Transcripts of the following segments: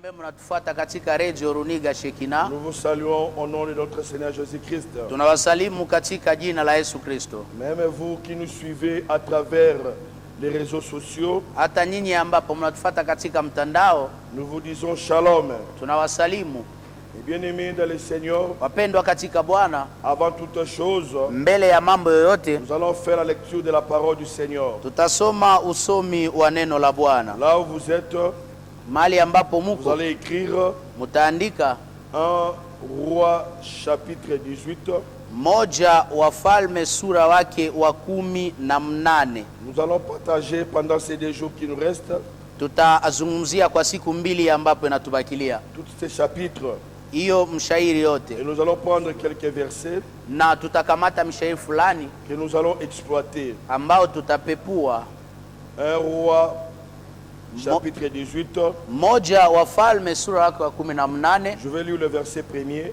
Nous vous saluons au nom de notre Seigneur Jésus-Christ. Même vous qui nous suivez à travers les réseaux sociaux, nous vous disons shalom. Et bien-aimés dans le Seigneur, avant toute chose, nous allons faire la lecture de la parole du Seigneur. Là où vous êtes, vous allez écrire 1 Roi chapitre 18. Nous allons partager pendant ces 2 jours qui nous restent tous ces chapitres. Et nous allons prendre quelques versets que nous allons exploiter. 1 Roi chapitre 18. Je vais lire le verset 1er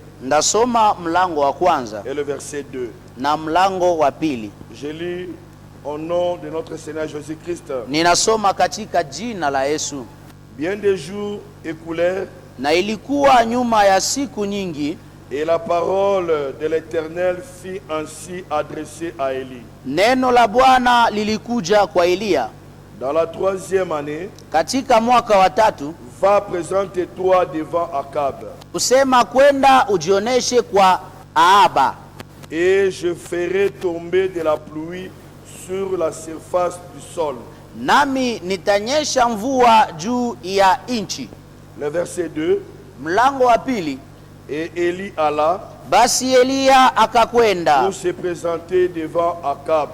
et le verset 2. Je lis au nom de notre Seigneur Jésus-Christ. Bien des jours écoulèrent, et la parole de l'Éternel fut ainsi adressée à Élie. Dans la 3e année, va présenter-toi devant Akab, et je ferai tomber de la pluie sur la surface du sol. Le verset 2. Et Élie alla pour se présenter devant Akab.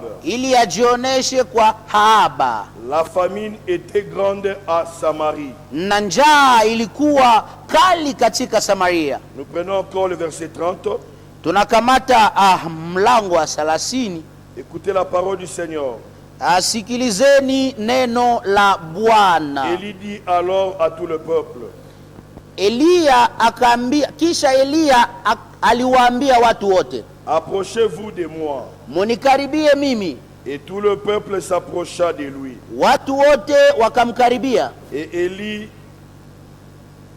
La famine était grande à Samarie. Nous prenons encore le verset 30. Écoutez la parole du Seigneur. Asikilizeni neno la Bwana. Élie dit alors à tout le peuple. Kisha Elia aliwaambia watu wote, approchez-vous de moi. Munikaribie mimi. Et tout le peuple s'approcha de lui. Watu wote wakamkaribia. Et Élie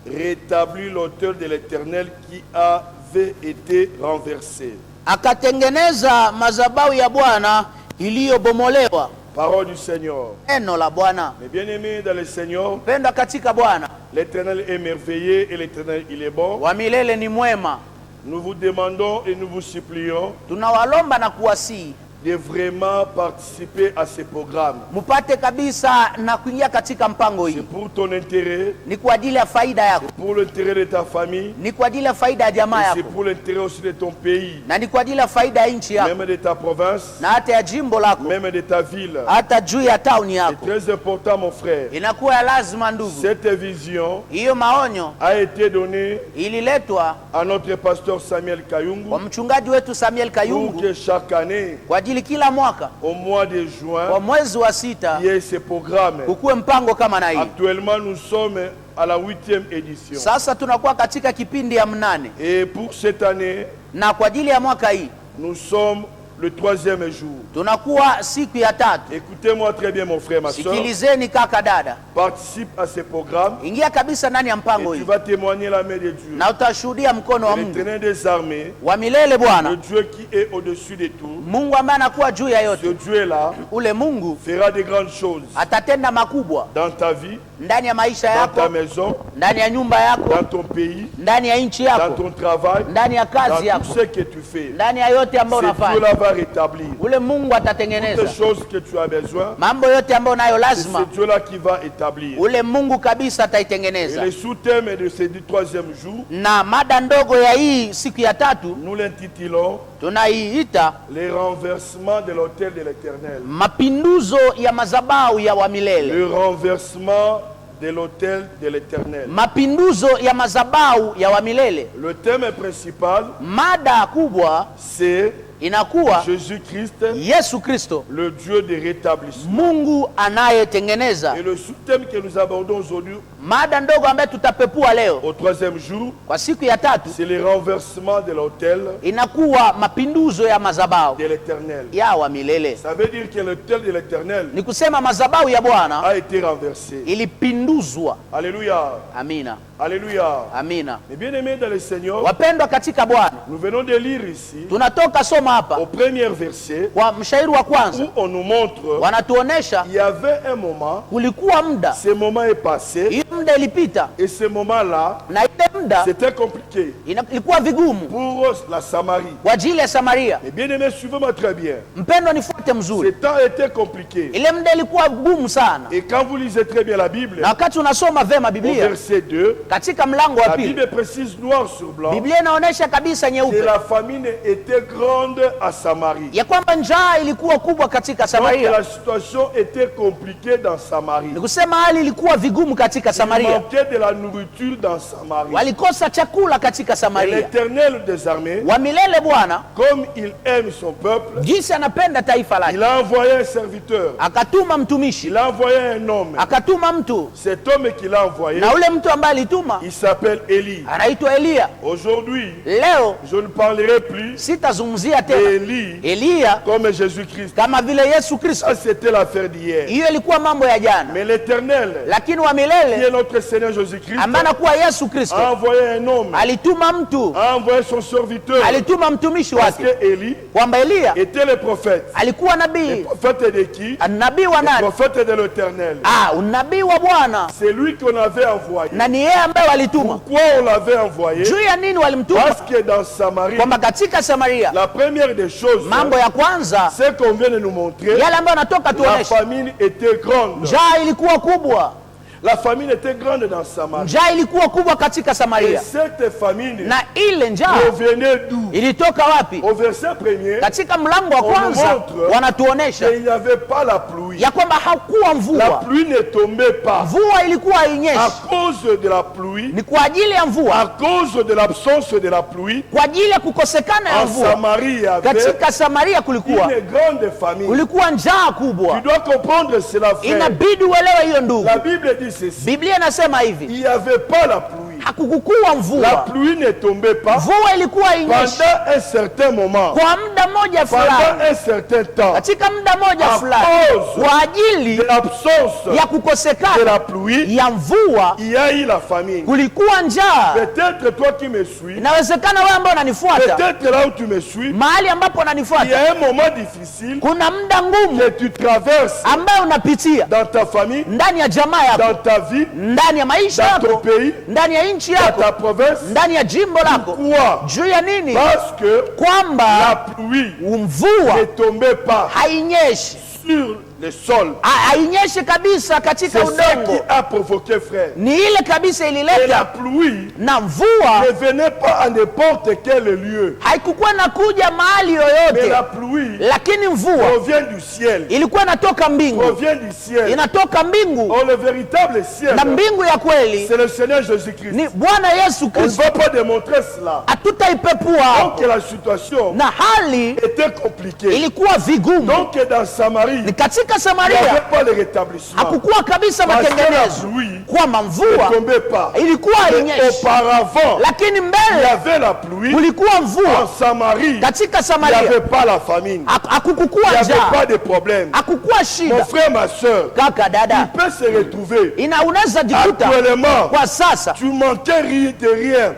rétablit l'autel de l'Éternel qui avait été renversé. Akatengeneza madhabahu ya Bwana iliyobomolewa. Parole du Seigneur. Neno la Bwana. Mais bien-aimés dans le Seigneur, mpendwa katika Bwana, l'Éternel est merveilleux et l'Éternel il est bon. Wa milele ni mwema. Nous vous demandons et nous vous supplions tunawalomba na kuwasihi de vraiment participer à ce programme. Mupate kabisa na kuingia katika mpango hii. C'est pour ton intérêt. Ni kwa ajili ya faida yako. C'est pour l'intérêt de ta famille. Ni kwa ajili ya faida ya jamaa yako. C'est pour l'intérêt aussi de ton pays. Na ni kwa ajili ya faida ya nchi yako. Même de ta province. Na hata ya jimbo lako. Même de ta ville. Hata juu ya town yako. C'est très important mon frère. Inakuwa ya lazima ndugu. Cette vision hiyo maonyo a été donnée ililetwa à notre pasteur Samuel Kayungu. Kwa mchungaji wetu Samuel Kayungu. Pour que chaque année, kwa ajili kila mwaka au mois de juin, kwa mwezi wa 6 il y a ce programme. Kukuwe mpango kama na hii. Actuellement nous sommes à la 8e édition. Sasa tunakuwa katika kipindi ya 8. Et pour cette année, na kwa ajili ya mwaka hii, nous sommes le 3e jour. Tunakuwa siku ya 3. Écoutez-moi très bien mon frère, ma soeur. Sikilizeni kaka dada. Participe à ce programme. Ingia kabisa ndani ya mpango hii. Tu vas témoigner la main de Dieu. Na utashuhudia mkono wa Mungu. L'Éternel des armées. Wa milele Bwana. Le Dieu qui est au-dessus de tout. Mungu ambaye anakuwa juu ya yote. Ce Dieu là, ule Mungu fera de grandes choses. Atatenda makubwa dans ta vie. Ndani ya maisha yako. Dans ta maison. Ndani ya nyumba yako. Dans ton pays. Ndani ya nchi yako. Dans ton travail. Ndani ya kazi yako. Dans tout ce que tu fais. Ndani ya yote ambayo unafanya. Ce Dieu là va rétablir. Ule Mungu atatengeneza. Toutes les choses que tu as besoin. Mambo yote ambayo unayo lazima. C'est Dieu là qui va établir. Ule Mungu kabisa ataitengeneza. Et le sous-thème de ce 3e jour. Na mada ndogo ya hii siku ya 3. Nous l'intitulons. Tunaiita le renversement de l'autel de l'Éternel. Mapinduzo ya madhabahu ya wa milele. Le renversement de l'autel de l'Éternel. Mapinduzo ya madhabahu ya wa milele. Le thème principal, mada kubwa, c'est inakuwa Jésus-Christ, Yesu Kristo, le Dieu de rétablissement. Mungu anayetengeneza. Et le sous-thème que nous abordons aujourd'hui, mada ndogo ambayo tutapepua leo au troisième jour, kwa siku ya tatu, c'est le renversement de l'autel inakuwa mapinduzo ya mazabau de l'Éternel. ya wa milele. Ça veut dire que l'autel de l'Éternel Ni kusema mazabau ya Bwana a été renversé. ilipinduzwa. Alléluia. Amina. Alléluia. Amina. Mais bien aimés dans le Seigneur, Wapendwa katika Bwana, nous venons de lire ici tunatoka soma hapa au premier verset kwa mshairi wa kwanza, où on nous montre wanatuonesha il y avait un moment, kulikuwa muda, ce moment est passé hiyo muda ilipita, et ce moment-là, na ile muda c'était compliqué ilikuwa vigumu pour la Samarie. kwa ajili ya Samaria. Mais bien aimés, suivez-moi très bien. Mpendwa, nifuate mzuri, Ce temps était compliqué. ile muda ilikuwa gumu sana. Et quand vous lisez très bien la Bible, Na wakati unasoma vema au Biblia verset 2, katika mlango wa la pili, Bible précise noir sur blanc Biblia inaonyesha kabisa que nyeupe la famine était grande à Samarie. ya kwamba njaa ilikuwa kubwa katika Donc Samaria. la situation était compliquée dans Samarie. Ni kusema hali ilikuwa vigumu katika Il Samaria, manquait de la nourriture dans Samarie. walikosa chakula katika Et Samaria. l'Éternel des armées, Wa milele Bwana comme il aime son peuple, jinsi anapenda taifa lake, il a envoyé un serviteur, akatuma mtumishi, il a envoyé un homme. akatuma mtu, Cet homme qu'il a envoyé, na ule mtu ambaye alituma il s'appelle Élie. anaitwa Eliya. Aujourd'hui, Leo je ne parlerai plus sitazungumzia tena d'Élie Eliya comme Jésus-Christ. kama vile Yesu Kristo, Ça, c'était l'affaire d'hier. hiyo ilikuwa mambo ya jana. Mais l'Éternel, Lakini wa qui est milele notre Seigneur Jésus-Christ, ambaye anakuwa Yesu Kristo a envoyé un homme, alituma mtu, a envoyé son serviteur, alituma mtumishi parce wake, que Élie kwamba Eliya était le prophète. alikuwa Le nabii. prophète de qui? Nabii wa Le nani? prophète de l'Éternel. Unabii wa Bwana, C'est lui qu'on avait envoyé. na ni yeye ambaye walituma. Pourquoi on l'avait envoyé? Juu ya nini walimtuma? Parce que dans Samarie, Kwamba katika Samaria la première des choses, mambo ya kwanza c'est qu'on vient de nous montrer, yale ambayo natoka la tuonesha, famine était grande. njaa ilikuwa kubwa, La famine était grande dans Samarie. njaa ilikuwa kubwa katika Et Samaria. cette famine Na ile njaa provenait d'où? ilitoka wapi? Au verset premier, Katika mlango wa On kwanza montre wanatuonesha il n'y avait pas la pluie. ya kwamba hakuwa La mvua, pluie ne tombait pas. mvua ilikuwa À hainyeshi. cause de la pluie, Ni kwa ajili ya à mvua, cause de l'absence de la pluie, kwa ajili ya kukosekana ya en mvua, Samarie, il y avait katika Samaria kulikuwa une grande famine. kulikuwa njaa Tu kubwa. dois comprendre cela, frère. Inabidi uelewe hiyo ndugu. La Bible dit ceci. Biblia inasema hivi, Il n'y avait pas la pluie. hakukukuwa La mvua, pluie ne tombait pas mvua ilikuwa hainyeshi pendant un certain moment, kwa muda mmoja fulani, pendant un certain temps, katika muda mmoja À fulani, cause kwa ajili de l'absence ya de kukosekana la pluie, ya mvua il y a eu la famine. kulikuwa njaa. Peut-être toi qui me suis, Inawezekana wewe ambao unanifuata peut-être là où tu me suis, mahali ambapo il y unanifuata, a un moment difficile kuna muda ngumu que tu traverses ambayo unapitia dans ta famille, ndani ya jamaa dans yako, ta vie, ndani ya maisha dans ton yako, pays, ndani ya nchi dans yako, ta province. ndani ya jimbo lako. Pourquoi? Juu ya nini? Parce que la Kwamba pluie mvua ne tombait pas hainyeshi, sur le sol. hainyeshi kabisa C'est katika ça qui udongo. a provoqué, frère. Ni ile kabisa Et la ilileta, pluie na mvua ne venait pas à n'importe quel lieu. haikukuwa nakuja mahali Mais yoyote, la pluie lakini mvua provient du ciel. ilikuwa inatoka mbingu, Provient du ciel. inatoka mbingu, Oh, le véritable ciel, na mbingu ya kweli c'est le Seigneur Jésus-Christ. ni Bwana Yesu On ne Kristo. va pas démontrer cela. Hatutaipepua Donc la situation na hali était compliquée. ilikuwa vigumu. Donc dans Samarie, Ni katika il n'y Samaria avait pas le rétablissement. hakukuwa kabisa Parce que la matengenezo, pluie kwamba ne mvua tombait pas. ilikuwa Mais hainyeshi, auparavant, lakini il y mbele avait la pluie. kulikuwa En mvua. Samarie, Katika il n'y Samaria avait pas la famine. Il hakukukuwa n'y avait njaa, pas de problème. hakukuwa Mon shida. frère, ma soeur, Kaka, tu dada, peux se retrouver. unaweza jikuta Actuellement, kwa sasa tu manquais de rien.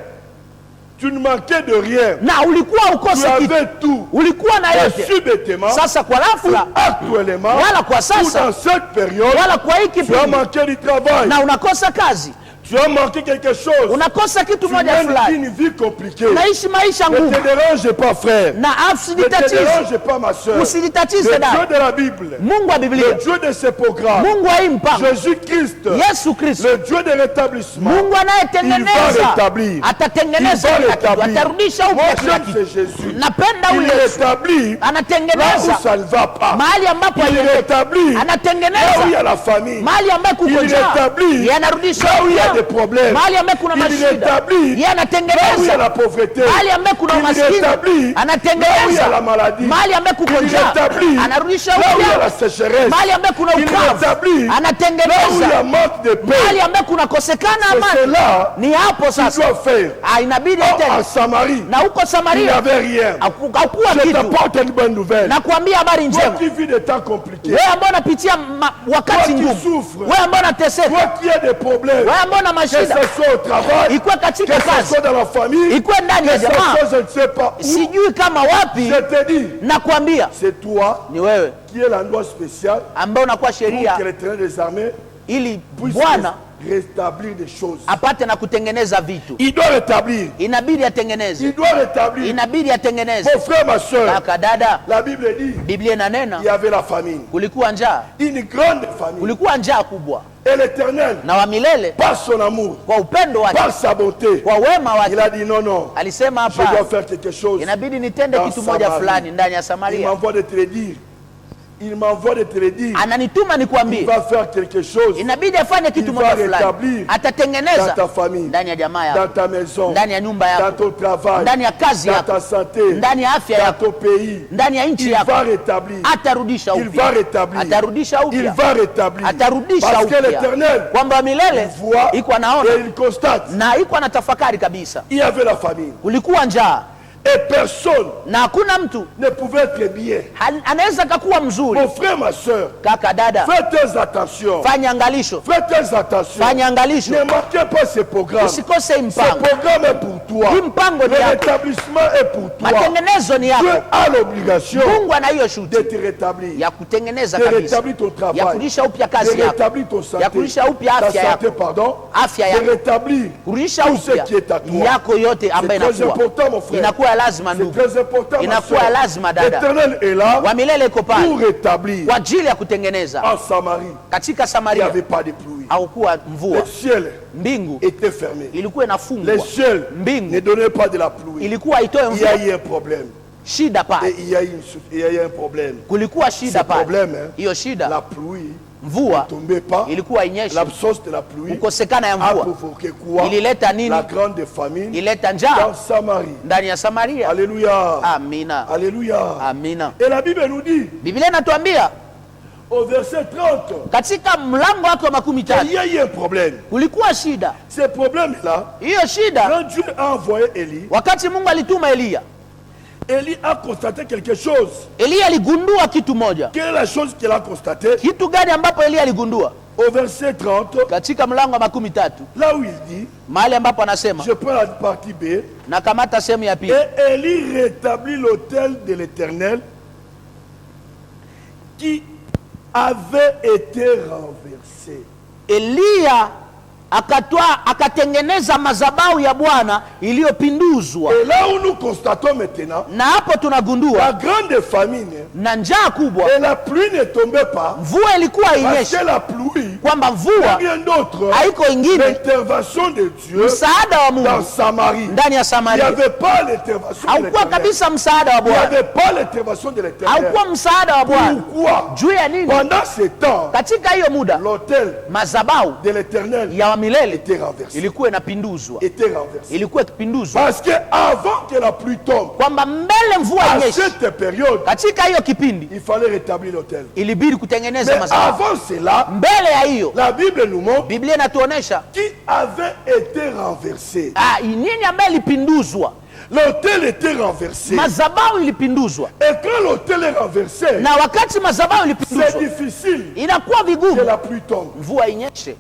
Tu ne manquais de rien. na ulikuwa Tu ukose kitu, avais tout. ulikuwa na Et yote. subitement, Sasa kwa ghafla, actuellement, wala kwa ou sasa, dans cette période, wala kwa hii tu as kipindi, manqué du travail. na unakosa kazi, Tu as manqué quelque chose. unakosa kitu Tu moja mènes fulani, une vie compliquée. unaishi maisha Ne te ngumu, dérange pas, frère. na Ne te usijitatize, dérange pas, ma soeur. Le usijitatize Dieu dada. de la Bible, Mungu wa le Biblia, Dieu de ses programmes, Mungu wa hii mpango, Jésus-Christ, Yesu Kristo, le Dieu de rétablissement, Mungu il anayetengeneza, va rétablir. atatengeneza Il va kila kitu, rétablir. atarudisha Moi, upya kila j'aime kitu. c'est Jésus. Napenda Il huyu Yesu, rétablit là où anatengeneza ça ne va pas. mahali ambapo Il haiendi, rétablit là où il y a anatengeneza la famille. mahali ambapo Il kuko njaa, rétablit yanarudisha là où il y a upya des problèmes, mahali ambapo kuna mashida, yeye anatengeneza. la pauvreté, mahali ambapo kuna umaskini, anatengeneza. la maladie, mahali ambapo kuna njaa, anarudisha upya. la sécheresse, mahali ambapo kuna ukavu, anatengeneza. mahali ambapo kuna kosekana amani, ni hapo sasa inabidi Samarie, na huko Samaria, il n'y avait rien. Je t'apporte une bonne nouvelle. Na kuambia habari njema. Toi qui vis des temps compliqués, wewe ambao unapitia wakati ngumu, wewe ambao unateseka, toi qui as des problèmes, wewe ambao una mashida, que ce soit au travail, ikuwe katika kazi, que ce soit dans la famille, ikuwe ndani ya jamaa, je ne sais pas où, sijui kama wapi, je te dis, na kuambia c'est toi ni wewe qui est l'endroit spécial ambao unakuwa sheria pour que l'Éternel des armées ili Bwana rétablir des choses. apate na kutengeneza vitu. Il doit rétablir. Inabidi atengeneze. Il doit rétablir. Inabidi atengeneze. Mon frère, ma soeur. Kaka dada. La Bible dit. Biblia inanena. Il y avait la famine. Kulikuwa njaa. Une grande famine. Kulikuwa njaa kubwa. Et l'Éternel, na wa milele, par son amour, kwa upendo wake, par sa bonté, kwa wema wake, il a dit non, non, alisema hapa, je dois faire quelque chose. Inabidi nitende kitu moja fulani ndani ya Samaria. Il m'envoie de te le dire. Il m'envoie de te le dire. Ananituma nikwambie. Il va faire quelque chose. Inabidi afanye kitu moja fulani. Atatengeneza dans ta famille, ndani ya jamaa yako, dans ta maison, ndani ya nyumba yako, dans ton travail, ndani ya kazi yako, dans ta santé, ndani ya afya yako, dans ton pays. ndani ya nchi yako. Il va rétablir. Atarudisha upya. Il va rétablir. Atarudisha upya. Il va rétablir. Atarudisha upya. Parce que l'Éternel, kwamba milele iko anaona et il constate. Na iko anatafakari kabisa. Il y avait la famine. Kulikuwa njaa. Et personne na hakuna mtu ne pouvait être bien. Anaweza kakuwa mzuri. Mon frère, ma soeur, kaka dada, faites attention. Fanya angalisho. Faites attention. Fanya angalisho. Ne manquez pas ce programme. Usikose mpango. Ce programme est pour toi. Mpango ni yako. Le rétablissement est pour toi. Matengenezo ni yako. Dieu a l'obligation Mungu ana hiyo shuti de te rétablir. Ya kutengeneza de kabisa. rétablir ton travail. Ya kurudisha upya kazi de yako. rétablir ton santé. Ya kurudisha upya afya yako. Ta santé, pardon. Afya yako. De rétablir kurudisha tout ce upya qui est à toi. yako yote ambayo inakuwa. C'est très important, mon frère. Inakuwa lazima ndugu. C'est très important, inakuwa lazima dada. L'Éternel est là wa milele iko pale pour rétablir. Kwa ajili ya kutengeneza. En Samarie, katika Samaria, il n'y avait pas de pluie. Haukuwa mvua. Le ciel mbingu était fermé. Ilikuwa inafungwa. Le ciel mbingu ne donnait pas de la pluie. Ilikuwa itoe mvua. Il y a eu un problème. Shida pale. Et il y a eu un problème. Kulikuwa shida pale. Problème, hiyo shida. La pluie mvua ne tombait pas. Ilikuwa inyeshe. L'absence de la pluie kukosekana ya mvua ilileta nini? La grande famine. Ilileta njaa dans Samarie. Ndani ya Samaria. Alléluia. Amina. Alléluia. Amina. Et la Bible nous dit, Biblia inatuambia au verset 30, katika mlango wake wa 13, il y a eu un problème. Kulikuwa shida. Ce problème là, hiyo shida, quand Dieu a envoyé Élie, wakati Mungu alituma Elia, Élie a constaté quelque chose. Elia aligundua kitu moja. Quelle est la chose qu'il a constaté? Kitu gani ambapo Elia aligundua? Au verset 30, katika mlango wa 13, là où il dit, mahali ambapo anasema, je prends la partie B, na kamata sehemu ya pili, et Élie rétablit l'autel de l'Éternel qui avait été renversé. Elia akatengeneza madhabahu ya Bwana iliyopinduzwa. Et là où nous constatons maintenant, na hapo tunagundua la grande famine, na njaa kubwa, et la pluie ne tombait pas, mvua ilikuwa inyeshe, parce que la pluie, kwamba mvua rien d'autre, haiko ingine, l'intervention de Dieu msaada wa Mungu dans Samarie. Ndani ya Samaria, il n'y avait pas l'intervention de l'Éternel. kabisa msaada wa Bwana. Il n'y avait pas l'intervention de l'Éternel. Haukuwa msaada wa Bwana. Pourquoi? Juu ya nini? Pendant ce temps, katika hiyo muda, l'autel madhabahu de l'Éternel ya milele était renversé. ilikuwa inapinduzwa. Était renversé. Ilikuwa ikipinduzwa. Parce que avant que la pluie tombe, kwamba mbele mvua à inyeshe, cette période, katika hiyo kipindi, il fallait rétablir l'autel. ilibidi kutengeneza Mais madhabahu. avant cela, mbele ya hiyo, la Bible nous montre Biblia inatuonesha qui avait été renversé. nini ambaye ilipinduzwa. L'autel était renversé. Madhabahu ilipinduzwa. Et quand l'autel est renversé, na wakati madhabahu ilipinduzwa, c'est difficile inakuwa vigumu que la pluie tombe. mvua inyeshe.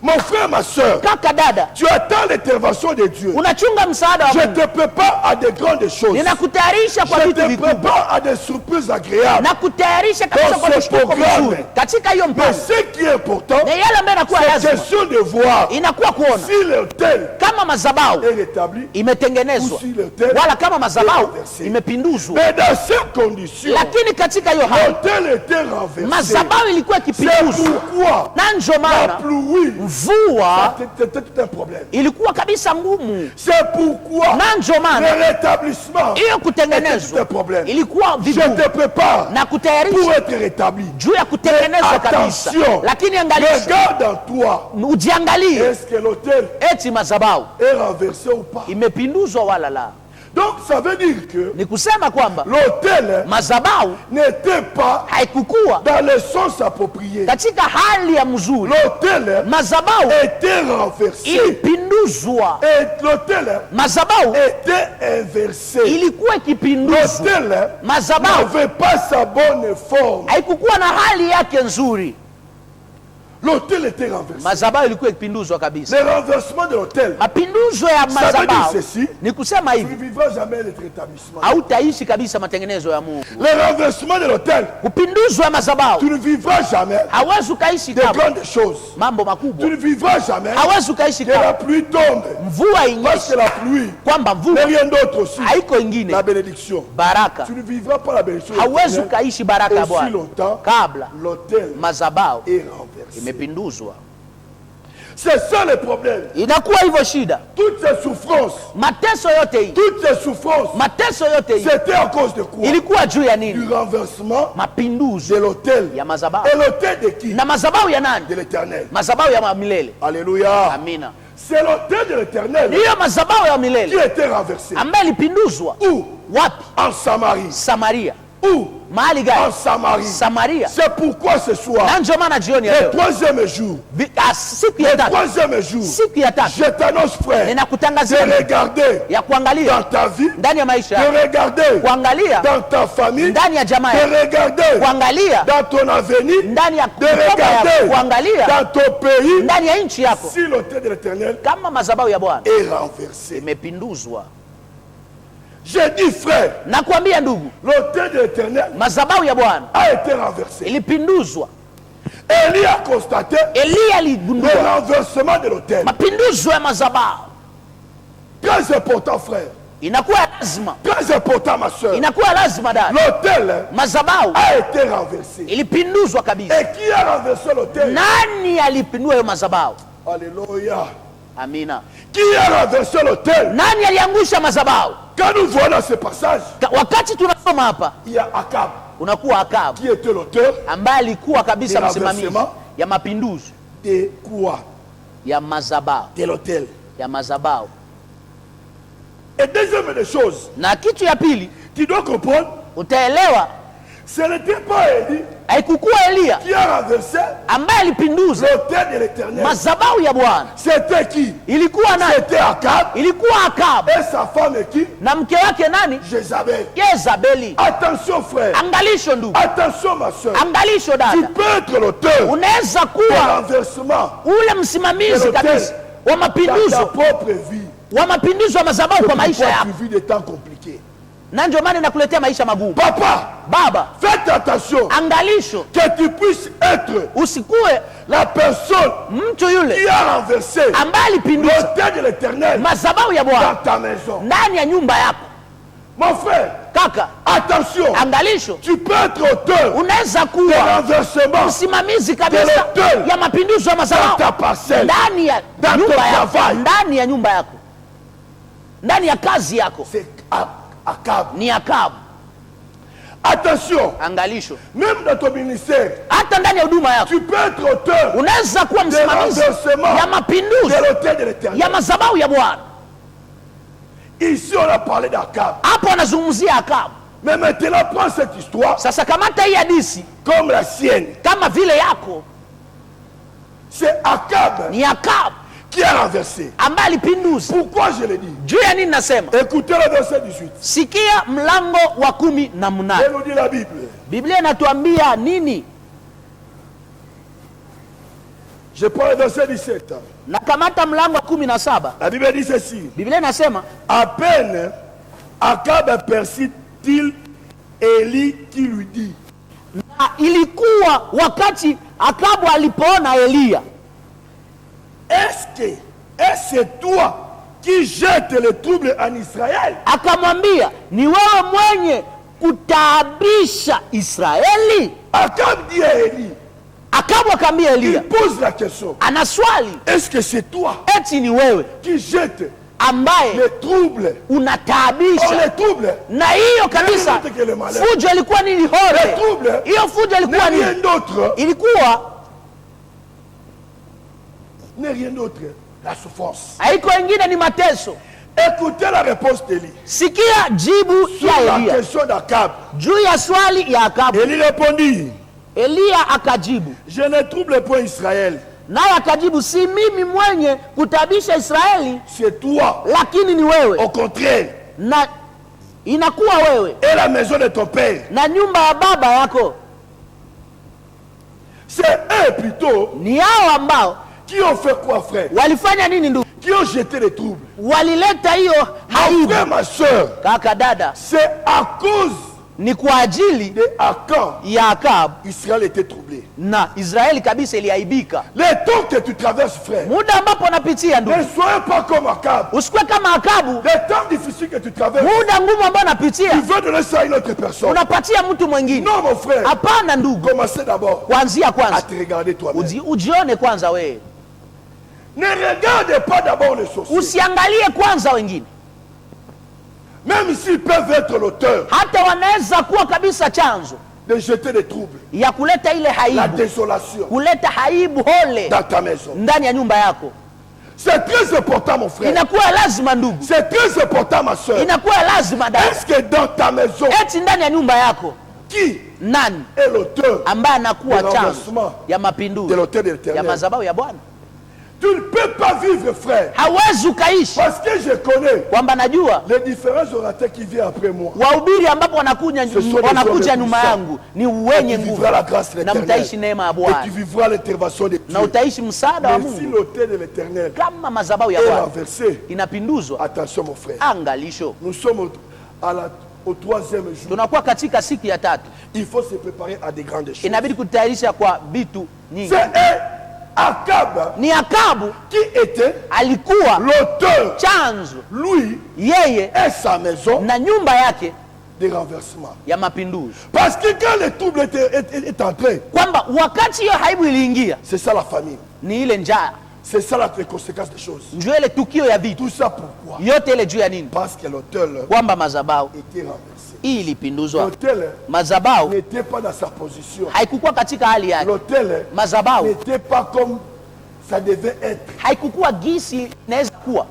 Mon frère, ma soeur, kaka dada, tu attends l'intervention de Dieu. unachunga msaada wa Je Mungu. te prépare à de grandes choses. Ninakutayarisha kwa Je vitu te vikubwa. prépare à des surprises agréables. Nakutayarisha kabisa Dans kwa ce mshtuko programme. mzuri katika hiyo Mais mpango. ce qui est important, Na yale ambayo inakuwa c'est lazima, question de voir inakuwa kuona si l'autel kama madhabahu est rétabli imetengenezwa ou si l'autel wala kama madhabahu est renversé. imepinduzwa. Mais dans ces conditions, Lakini katika hiyo hali l'autel était renversé. madhabahu ilikuwa C'est ikipinduzwa, pourquoi na ndio la maana pluie mvua c'était tout un problème. ilikuwa kabisa ngumu. C'est pourquoi le rétablissement était tout un problème. Ilikuwa je te prépare na kutayarisha pour être rétabli. Juu ya kutengenezwa kabisa. Lakini angalia, regarde en toi. Ujiangalie. Est-ce que l'autel eti mazabau est renversé ou pas? Imepinduzwa wala la. Donc ça veut dire que ni kusema kwamba l'autel mazabau n'était pas haikukua dans le sens approprié. Katika hali ya mzuri. L'autel mazabau était renversé. Ilipinduzwa. Et l'autel mazabau était inversé. Ilikuwa ikipinduzwa. L'autel mazabau n'avait pas sa bonne forme. Haikukua na hali yake nzuri. L'autel était renversé. Mazabau ilikuwa ikipinduzwa kabisa. Le renversement de l'autel. Mapinduzo ya mazabau ni kusema hivi. Tu ne vivras jamais le rétablissement. Hautaishi kabisa matengenezo ya Mungu. Le renversement de l'autel. Kupinduzwa mazabau. Tu ne vivras jamais. Hawezi ukaishi de grandes choses. Mambo makubwa. Tu ne vivras jamais. Hawezi ukaishi que la pluie tombe. Mvua inyeshe. Parce que la pluie. Kwamba mvua. Mais rien d'autre aussi. Haiko ingine. La bénédiction. Baraka. Tu ne vivras pas la bénédiction. Hawezi ukaishi baraka ya Bwana. Aussi longtemps. Kabla l'autel mazabau est renversé. Imepinduzwa. C'est ça le problème. Inakuwa hivyo shida. Toutes ces souffrances. Mateso yote hii. Toutes ces souffrances. Mateso yote hii. C'était à cause de quoi? Ilikuwa juu ya nini? Du renversement. Mapinduzo de l'autel. Ya mazabau. Et l'autel de qui? Na mazabau ya nani? De l'Éternel. Mazabau ya milele. Alléluia. Amina. C'est l'autel de l'Éternel. Ndiyo mazabau ya milele. Qui était renversé. Ambaye ilipinduzwa. Où? Wapi? En Samarie. Samaria. Où? Mahali gani? En Samarie. Samaria. C'est pourquoi ce soir, na ndio maana jioni ya leo, le troisième jour, siku ya tatu, troisième jour, siku ya tatu, je t'annonce frère, ninakutangazia de regarder ya kuangalia dans ta vie, ndani ya maisha, de regarder kuangalia dans ta famille, ndani ya jamaa, de regarder kuangalia dans ton avenir, ndani ya de regarder kuangalia dans ton pays, ndani ya nchi yako, si l'autel de l'Éternel kama madhabahu ya Bwana est renversé, imepinduzwa. J'ai dit frère, nakwambia ndugu, l'autel de l'Éternel madhabahu ya Bwana a été renversé. Ilipinduzwa. Élie a constaté le renversement de l'autel. Mapinduzo ya madhabahu. Très important frère. Inakuwa lazima. Très important ma soeur. Inakuwa lazima dada. L'autel madhabahu a été renversé. Ilipinduzwa kabisa. Et qui a renversé l'autel? Nani alipindua hiyo madhabahu? Alléluia. Amina. Qui a renversé l'autel? Nani aliangusha madhabahu? Quand nous voyons dans ce passage, wakati tunasoma hapa, il y a Akab. Unakuwa Akab. Qui était l'auteur? Ambaye alikuwa kabisa msimamizi ya mapinduzi. De quoi? Ya madhabahu. De l'autel. Ya madhabahu. Et deuxième des choses, na kitu ya pili, tu dois comprendre, utaelewa, ce n'était pas Élie haikukuwa Elia qui a renversé ambaye alipinduza l'autel de l'Éternel. madhabahu ya Bwana. C'était qui? Ilikuwa nani? C'était Akab. Ilikuwa Akab. Et sa femme qui? Na mke wake nani? Jezabel. Jezabeli. Attention frère. Angalisho ndugu. Attention ma soeur. Angalisho dada. Tu peux être l'auteur. Unaweza kuwa renversement. Ule msimamizi kabisa wa mapinduzo. Dans ta propre vie. Wa mapinduzo wa madhabahu kwa maisha yako. Tu vis des temps compliqués. Na ndio maana nakuletea maisha magumu. Papa, baba, faites attention. Angalisho. Que tu puisses être usikue la personne mtu yule qui a renversé ambaye alipindusha l'autel de l'Éternel madhabahu ya Bwana dans ta maison. Ndani ya nyumba yako. Mon frère, kaka, attention. Angalisho. Tu peux être auteur. Unaweza kuwa renversement. Msimamizi kabisa ya mapinduzi ya madhabahu. Ta parcelle. Ndani ya nyumba yako. Ndani ya nyumba yako. Ndani ya kazi yako. C'est Akab. Ni Akab. Attention. Angalisho. Même dans ton ministère. Hata ndani ya huduma yako. Tu peux être auteur. Unaweza kuwa msimamizi ya mapinduzi de l'autel de l'Éternel. Ya madhabahu ya Bwana. Ici on a parlé d'Akab. Hapo anazungumzia Akab. Mais maintenant prends cette histoire. Sasa kamata hii hadithi comme la sienne. Kama vile yako. C'est Akab. Ni Akab qui a renversé. Ambaye alipinduza. Pourquoi je le dis? Juu ya nini nasema? Écoutez le verset 18. Sikia mlango wa 18. Je nous dis la Bible. Biblia inatuambia nini? Je prends le verset 17. Na kamata mlango wa 17. La Bible dit ceci. Biblia inasema, à peine Akab aperçut-il Élie qui lui dit. Na ilikuwa wakati Akabu alipoona Elia. Est-ce toi qui jettes le trouble en Israël? Akamwambia, ni wewe mwenye kutaabisha Israeli? Akab dit à Élie. Akabu akamwambia Elia, il pose la question, anaswali, est-ce que c'est toi eti ni wewe qui jette ambaye les troubles? unataabisha? Les troubles, na hiyo kabisa fujo ilikuwa nini? Hore. Hiyo fujo ilikuwa nini? Ilikuwa n'est rien d'autre, la souffrance. Haiko wengine, ni mateso. Écoutez la réponse d'Élie. Sikia jibu ya Elia. La question d'Akab. Juu ya swali ya Akabu. Élie répondit, Elia akajibu, je ne trouble point Israël. Naye akajibu, si mimi mwenye kutabisha Israeli, c'est toi, lakini ni wewe. Au contraire, na inakuwa wewe et la maison de ton père, na nyumba ya baba yako. c'est eux plutôt ni hao ambao qui ont fait quoi, frère? Walifanya nini ndugu? Qui ont jeté les troubles. Walileta hiyo Mon frère, ma soeur, kaka dada, c'est à cause ni kwa ajili de Akab ya Akab Israël était troublé. na Israeli kabisa iliaibika. Les temps que tu traverses, frère, muda ambapo unapitia ndugu, ne soyez pas comme Akab. Usikwe kama Akabu. Les temps difficiles que tu traverses, muda ngumu ambao unapitia, tu veux donner ça à une autre personne. Unapatia mtu mwingine. Non mon frère. Hapana ndugu. Commencez d'abord kuanzia kwanza à te regarder toi-même. Ujione kwanza wewe. Ne regarde pas d'abord les sorciers. Usiangalie kwanza wengine. Même s'ils peuvent être l'auteur, hata wanaweza kuwa kabisa chanzo de jeter des troubles, ya kuleta ile haibu, la désolation, kuleta haibu hole dans ta maison, ndani ya nyumba yako. C'est très important mon frère. Inakuwa lazima ndugu. C'est très important ma soeur. Inakuwa lazima dada. Est-ce que dans ta maison, eti ndani ya nyumba yako, qui nani est l'auteur ambaye anakuwa chanzo ya mapinduzi ya madhabahu ya Bwana? Tu ne peux pas vivre, frère. Hawezi ukaishi. Parce que je connais kwamba najua les différents orateurs qui viennent après moi. Wahubiri ambapo wanakuja nyuma yangu ni wenye nguvu, na mtaishi neema ya Bwana, et tu vivras l'intervention de Dieu, na utaishi msaada wa Mungu. Si l'autel de l'Éternel kama madhabahu ya Bwana inapinduzwa, attention mon frère, angalisho, nous sommes au troisième jour. Tunakuwa katika siku ya tatu. Il faut se préparer à des grandes choses. Inabidi kutayarisha kwa vitu nyingi. Akab, ni Akabu qui était alikuwa l'auteur, chanzo, lui yeye et sa maison, na nyumba yake des renversements, ya mapinduzi. Parce que quand le trouble est entré, kwamba wakati hiyo haibu iliingia, c'est ça la famine, ni ile njaa, c'est ça la conséquence des choses. Ndio ile tukio ya vitu. Tout ça pourquoi? Yote ile juu ya nini? Parce que l'auteur, kwamba madhabahu était renversé. Ilipinduzwa. L'autel madhabahu n'était pas dans sa position. Haikukuwa katika hali yake. L'autel madhabahu n'était pas comme ça devait être. Haikukuwa gisi inaweza kuwa.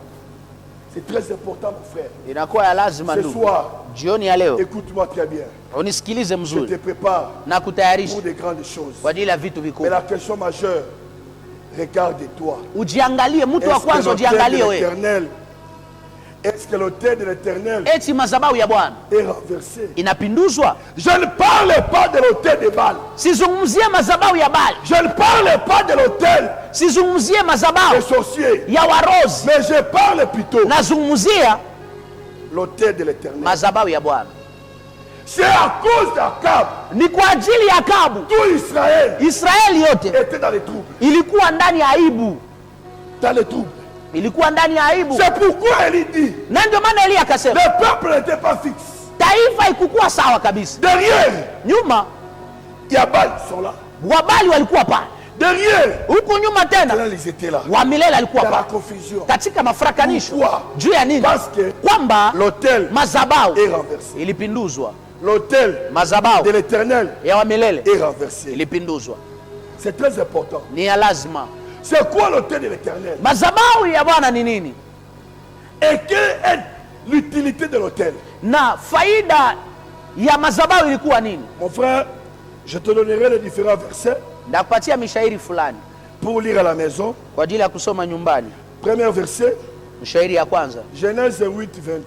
C'est très important mon frère. Inakuwa ya lazima ndugu. Ce soir, jioni ya leo, écoute-moi très bien. Unisikilize mzuri. Je te prépare na kutayarisha pour des grandes choses. Kwa ajili ya vitu vikubwa. Mais la question majeure, regarde-toi. Ujiangalie, mtu wa kwanza ujiangalie wewe. Est-ce que l'autel de l'Éternel eti madhabahu ya Bwana est renversé? Inapinduzwa? Je ne parle pas de l'autel de Baal. Sizungumzie madhabahu ya Baal. Je ne parle pas de l'autel sizungumzie madhabahu des sorciers. Ya warozi. Mais je parle plutôt nazungumzia l'autel de l'Éternel. Madhabahu ya Bwana. C'est à cause d'Akab. Ni kwa ajili ya Akabu. Tout Israël. Israeli yote était dans les troubles. Ilikuwa ndani ya aibu. Dans les troubles. Ilikuwa ndani ya aibu. C'est pourquoi Élie dit. Na ndio maana Elia akasema. Le peuple n'était pas fixe. Taifa ikukuwa sawa kabisa. Derrière. Nyuma. Ya Baal sont là. Wabali walikuwa pale. Derrière. Huko nyuma tena. Ils étaient là. Wa milele alikuwa pale. Dans la confusion. Katika mafrakanisho. Juu ya nini? Parce que kwamba l'autel madhabahu est renversé. Ilipinduzwa. L'autel madhabahu de l'Éternel ya wa milele est renversé. Ilipinduzwa. C'est très important. Ni ya lazima. C'est quoi l'autel de l'Éternel? Madhabahu ya Bwana ni nini? Et quelle est l'utilité de l'autel? Na faida ya madhabahu ilikuwa nini? Mon frère, je te donnerai les différents versets. Ndakupatia mishairi fulani pour lire à la maison. Kwa ajili ya kusoma nyumbani. Premier verset. Mishairi ya kwanza. Genèse 8:20.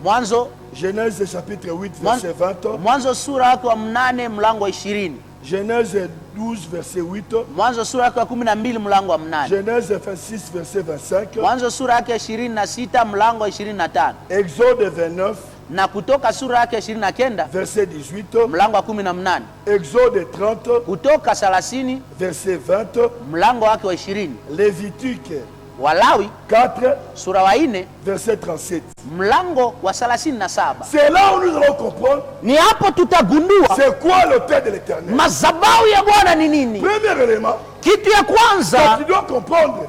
Mwanzo. Genèse chapitre 8 verset 20. Mwanzo sura yake ya 8 mlango wa 20. Genèse 12 verset 8. Mwanzo sura yake ya 12 mlango wa 8. Genèse 26 verset 25. Mwanzo sura yake ya 26 mlango wa 25. Exode 29. Na Kutoka sura yake ya 29 verset 18. mlango wa 18. Exode 30. Kutoka 30 verset 20. mlango wake wa 20. Lévitique Walawi 4 sura wa 4 verset 37. Mlango wa 37. C'est là où nous allons comprendre. Ni hapo tutagundua c'est quoi l'autel de l'Éternel. Madhabahu ya Bwana ni nini? Premier élément. Kitu ya kwanza, tu dois comprendre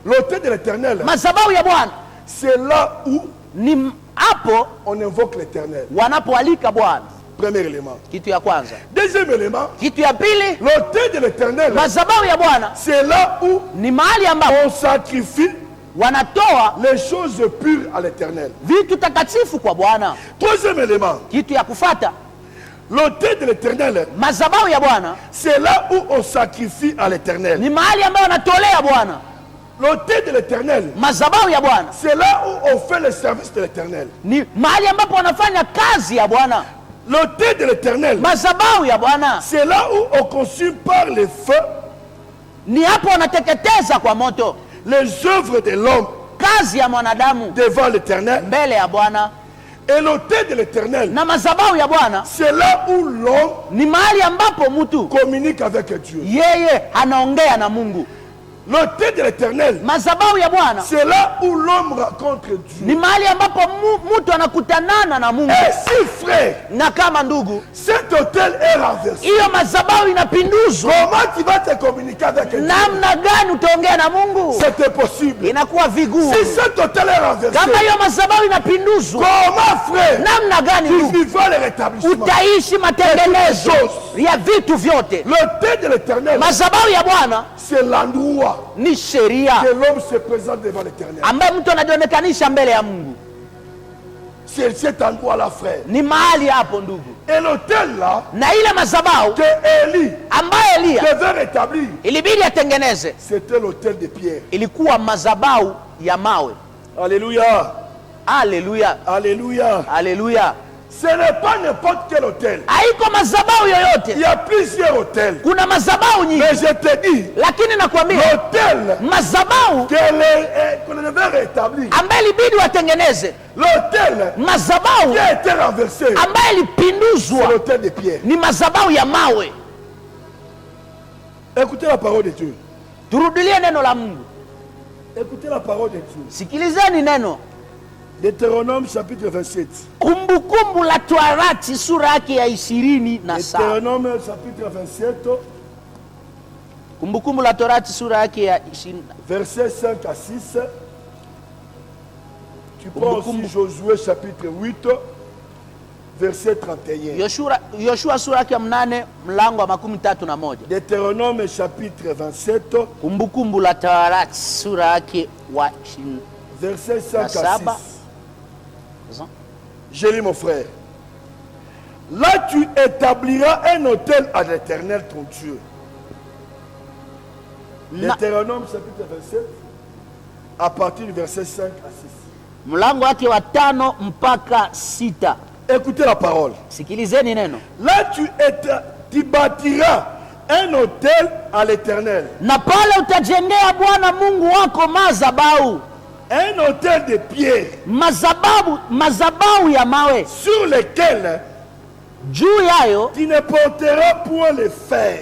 l'autel de l'Éternel. Madhabahu ya Bwana c'est là où ni hapo on invoque l'Éternel. Wanapoalika Bwana. Premier élément. Kitu ya kwanza. Deuxième élément. Kitu ya pili, l'autel de l'Éternel. Madhabahu ya Bwana c'est là où ni mahali ambapo on sacrifie wanatoa les choses pures à l'Éternel. Vitu takatifu kwa Bwana. Troisième élément. Kitu ya kufata, l'autel de l'Éternel. Madhabahu ya Bwana c'est là où on sacrifie à l'Éternel. Ni mahali ambapo wanatolea Bwana. L'autel de l'Éternel. Madhabahu ya Bwana c'est là où on fait le service de l'Éternel. Ni mahali ambapo wanafanya kazi ya Bwana. L'autel de l'Éternel. Madhabahu ya Bwana c'est là où on consume par le feu. Ni hapo wanateketeza kwa moto les œuvres de l'homme. Kazi ya mwanadamu devant l'Éternel. Mbele ya Bwana. Et l'autel de l'Éternel. Na madhabahu ya Bwana c'est là où l'homme ni mahali ambapo mtu communique avec Dieu. Yeye anaongea na Mungu. L'autel de l'Éternel. Madhabahu ya Bwana c'est là où l'homme rencontre Dieu. Ni mahali ambapo mtu anakutanana na Mungu. Et si frère, na kama ndugu, cet autel est renversé. Hiyo madhabahu inapinduzwa. Comment tu vas te communiquer avec Dieu? Namna gani utaongea na Mungu? C'est impossible. Inakuwa vigumu. Si cet autel est renversé. Kama hiyo madhabahu inapinduzwa. Comment frère? Namna gani tu vivras le rétablissement? Utaishi matengenezo ya vitu vyote. L'autel de l'Éternel. Madhabahu ya Bwana c'est l'endroit ni sheria que l'homme se présente devant l'Éternel. Ambaye mtu anajionekanisha mbele ya Mungu. C'est cet endroit là frère. Ni mahali hapo ndugu. Et l'autel là, na ile madhabahu que Élie ambaye Elia devait rétablir, ilibidi atengeneze, c'était l'autel de pierre. Ilikuwa madhabahu ya mawe. Alléluia. Alléluia. Alléluia. Alléluia. Ce n'est pas n'importe quel hôtel. Haiko madhabahu yoyote. Il y a plusieurs hôtels. Kuna madhabahu nyingi. Mais je te dis, lakini nakwambia l'hôtel madhabahu qu'on devait rétablir, ambaye ilibidi watengeneze, l'hôtel madhabahu qui a été renversé, ambaye ilipinduzwa, c'est l'hôtel de pierre. Ni madhabahu ya mawe. Écoutez la parole de Dieu. Turudilie neno la Mungu. Écoutez la parole de Dieu. Sikilizeni neno. Deutéronome chapitre 27. Kumbukumbu la Torati sura yake ya 27. Deutéronome chapitre 27. Kumbukumbu la Torati sura yake ya 20. Versets 5 à 6. Tu prends aussi Josué chapitre 8. Verset 31. Yoshua sura yake ya 8 mlango wa 31. Deutéronome chapitre 27. Kumbukumbu la Torati sura yake wa 20. Verset 5 à 6. Je lis mon frère. Là tu établiras un autel à l'Éternel ton Dieu. Deutéronome chapitre 27 à partir du verset 5 à 6. Mlango wake wa 5 mpaka 6. Écoutez la parole. Sikilizeni neno. Là tu bâtiras un autel à l'Éternel. Na pale utajengea Bwana Mungu wako madhabahu. Un autel de pierre. Madhabahu ya mawe. Sur lequel juu yayo tu ne porteras point le fer.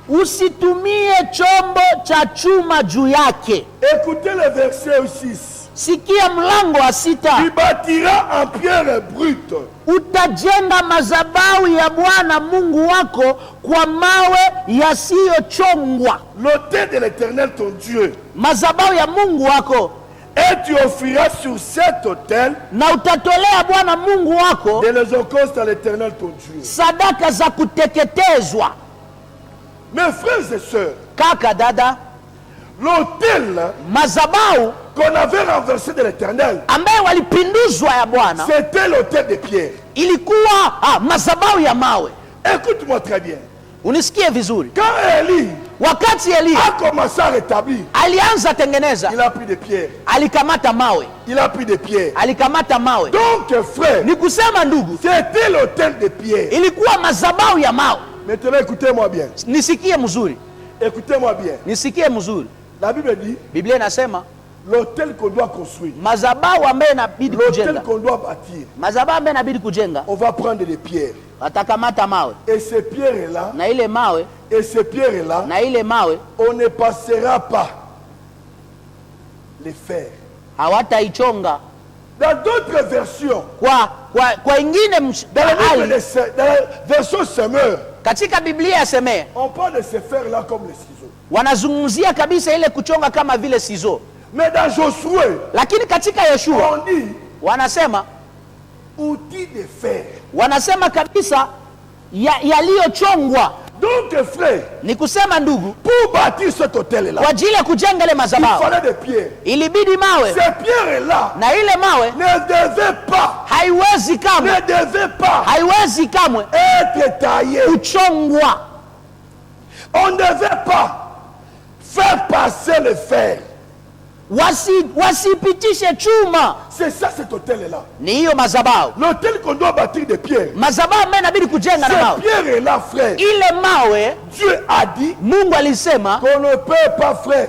Usitumie chombo cha chuma juu yake. Écoutez le verset 6. Sikia mlango wa 6. Tu bâtiras en pierre brute. Utajenga madhabahu ya Bwana Mungu wako kwa mawe yasiyochongwa. L'autel de l'Éternel ton Dieu. Madhabahu ya Mungu wako. Et tu offriras sur cet autel na utatolea Bwana Mungu wako de les holocaustes à l'Éternel ton Dieu. Sadaka za kuteketezwa. Mes frères et sœurs, kaka dada, l'autel madhabahu qu'on avait renversé de l'Éternel, ambaye walipinduzwa ya Bwana, c'était l'autel de pierre. Ilikuwa madhabahu ya mawe. Écoute-moi très bien. Unisikie vizuri. Quand Élie wakati Elia a commencé à rétablir, alianza tengeneza, il a pris des pierres. Alikamata mawe. Il a pris des pierres. Alikamata mawe. Donc frère, ni kusema ndugu, c'était l'autel de pierre. Ilikuwa madhabahu ya mawe. Maintenant écoutez-moi bien. Nisikie mzuri. Écoutez-moi bien. Nisikie mzuri. La Bible dit, Biblia inasema l'autel qu'on doit construire, madhabahu ambaye inabidi kujenga, l'autel qu'on doit bâtir, madhabahu ambaye inabidi kujenga, on va prendre des pierres. Watakamata mawe. Et ces pierres là, na ile mawe, et ces pierres là, na ile mawe, on ne passera pas les fer. Hawataichonga. Dans d'autres versions, kwa ingine dans la version Semeur, katika Biblia ya Semea, on parle de ces fers là comme les ciseaux. Wanazungumzia kabisa ile kuchonga kama vile ciseaux. Mais dans Josué, lakini katika Yoshua, on dit wanasema outils de fer. Wanasema kabisa yaliyochongwa. Donc frère, ni kusema ndugu, pour bâtir cet hôtel là, kwa ajili ya kujenga ile madhabahu, il fallait des pierres. Ilibidi mawe. Ces pierres là, na ile mawe ne devaient pas, haiwezi kamwe être taillées, kuchongwa. On ne devait pas faire passer le fer. Wasipitishe chuma. C'est ça cet hôtel là. Ni hiyo madhabahu. L'hôtel qu'on doit bâtir de pierres. Madhabahu ambayo inabidi kujenga na mawe. Ces pierres là frère. Ile mawe, Dieu a dit, Mungu alisema qu'on ne peut pas frère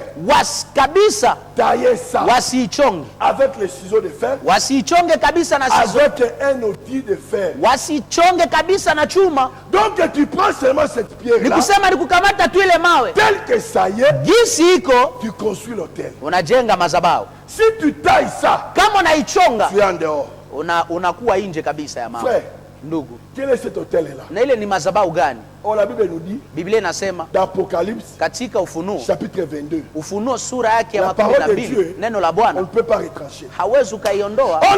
kabisa tailler ça wasiichonge avec les ciseaux de fer, wasiichonge kabisa na ciseaux, avec un outil de fer, wasiichonge kabisa na chuma. Donc tu prends seulement cette pierre là, ni kusema ni kukamata tu ile mawe tel que ça y est, jinsi iko, tu construis l'hôtel. Unajenga madhabahu. Si tu tailles ça, kama unaichonga, tu es en dehors, unakuwa nje kabisa ya mawe. Frère, ndugu, quel est cet hôtel là? Na ile ni madhabahu gani? Oh, la Bible nous dit, Biblia inasema d'Apocalypse, katika Ufunuo chapitre 22, Ufunuo sura yake ya 12, neno la Bwana on ne peut pas retrancher. Hawezi ukaiondoa. Oh,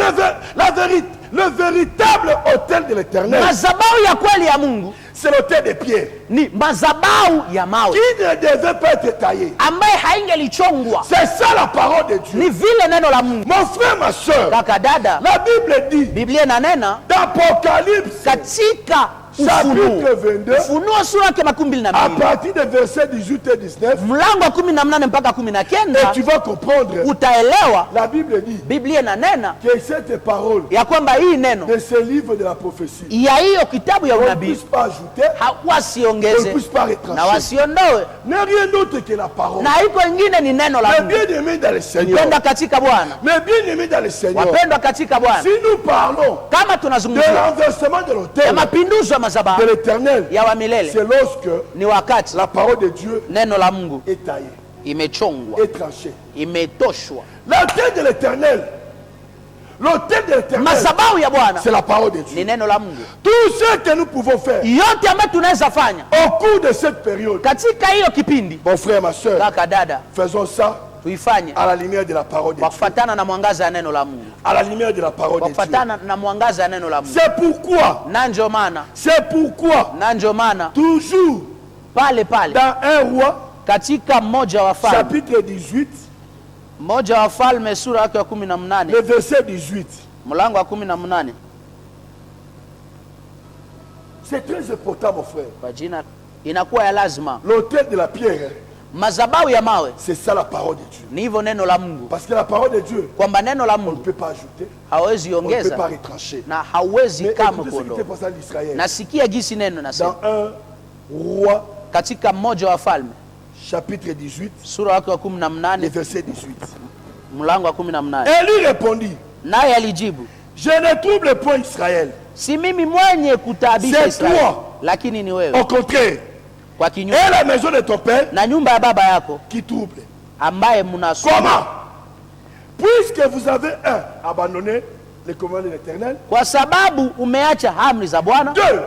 le véritable hôtel de l'Éternel, madhabahu ya kweli ya Mungu, c'est l'hôtel de pierre, ni madhabahu ya mawe, qui ne devait pas être taillé, ambaye haingelichongwa. C'est ça la parole de Dieu. Ni vile neno la Mungu. Mon frère, ma soeur, kaka dada, la Bible dit, Biblia inanena d'Apocalypse, katika chapitre 22, Ufunuo sura yake 12, à partir des versets 18 et 19, mlango wa 18 mpaka 19, et tu vas comprendre, utaelewa. La Bible dit, Biblia inanena que cette parole ya kwamba hii neno de ce livre de la prophétie, ya hiyo kitabu ya on ne unabii puisse pas ajouter, wasiongeze, on ne puisse pas retrancher, na wasiondoe, n'est rien d'autre que la parole. na iko ingine ni neno la Mungu. Mais bien aimé dans le Seigneur, Wapendwa katika Bwana, mais bien aimé dans le Seigneur, wapendwa katika Bwana, si nous parlons kama de tunazungumzia renversement de ya l'autel mapinduzi ya madhabahu de l'Éternel, ya wa milele, c'est lorsque ni wakati la parole de Dieu neno la Mungu est taillée, imechongwa, est tranchée. imetoshwa. L'autel de l'Éternel, l'autel de l'Éternel, madhabahu ya Bwana c'est la parole de Dieu. ni neno la Mungu. Tout ce que nous pouvons faire Yote ambayo tunaweza fanya au cours de cette période, katika hiyo kipindi, mon frère, ma soeur, kaka dada, faisons ça tuifanye à la lumière de la parole de kwa Dieu. kufuatana na mwangaza ya neno la Mungu, À la lumière de la parole kwa de Dieu. kufuatana na mwangaza ya neno la Mungu. C'est pourquoi, Na ndio maana, toujours pale dans un roi, katika mmoja wa Wafalme, chapitre 18, mmoja wa Wafalme sura yake ya 18, le verset 18, mlango wa 18, c'est très important, mon frère. kwa jina inakuwa ya lazima. L'autel de la pierre, Madhabahu ya mawe c'est ça la parole de Dieu. ni hivyo neno la Mungu, Parce que la parole de Dieu, kwamba neno la on ne Mungu peut pas ajouter, hawezi on ne peut ongeza pas retrancher. na hawezi Mais kama écoutez ce qui kuondoa. était passé en Israël. Nasikia jinsi neno nasema Dans un roi, katika mmoja wa Wafalme chapitre 18, sura yake ya le 18, verset 18. mlango wa 18. Et lui répondit, Naye alijibu, je ne trouble point Israël. si mimi mwenye kutaabisha C'est Israeli, toi. lakini ni wewe. Au contraire, Kwa kinyume, et la maison de ton père na nyumba ya baba yako qui trouble. ambaye mnasoma. Comment? Puisque vous avez abandonné les commandements de l'Éternel. Kwa sababu umeacha amri za Bwana. 2.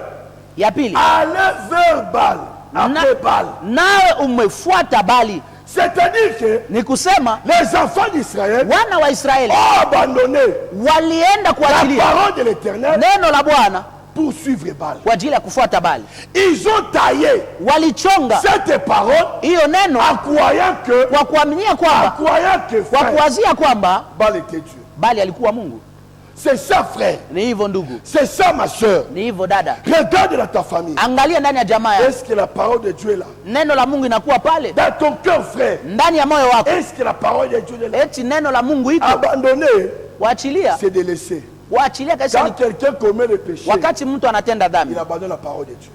Ya pili, Allez vers Baal, après Baal. nawe umefuata Bali. C'est-à-dire que Ni kusema les enfants d'Israël wana wa Israeli ont abandonné walienda la kuachilia parole de l'Éternel neno la Bwana pour suivre Baal. kwa ajili ya kufuata Bali. Ils ont taillé Walichonga cette parole hiyo neno en croyant que, kwa kuaminia kwamba, kwa frère, kuwazia kwamba Baal était Dieu. Bali alikuwa Mungu. C'est ça, frère. Ni hivyo ndugu, C'est ça, ma soeur. ni hivyo dada. Regarde dans ta famille. Angalia ndani ya jamaa yako, Est-ce que la parole de Dieu est là? neno la Mungu inakuwa pale Dans ton cœur, frère. ndani ya moyo wako. Est-ce que la parole de Dieu est là? Eti neno la Mungu iko, Abandonner, waachilia c'est de laisser. Quand quelqu'un commet le péché, il abandonne la parole de Dieu.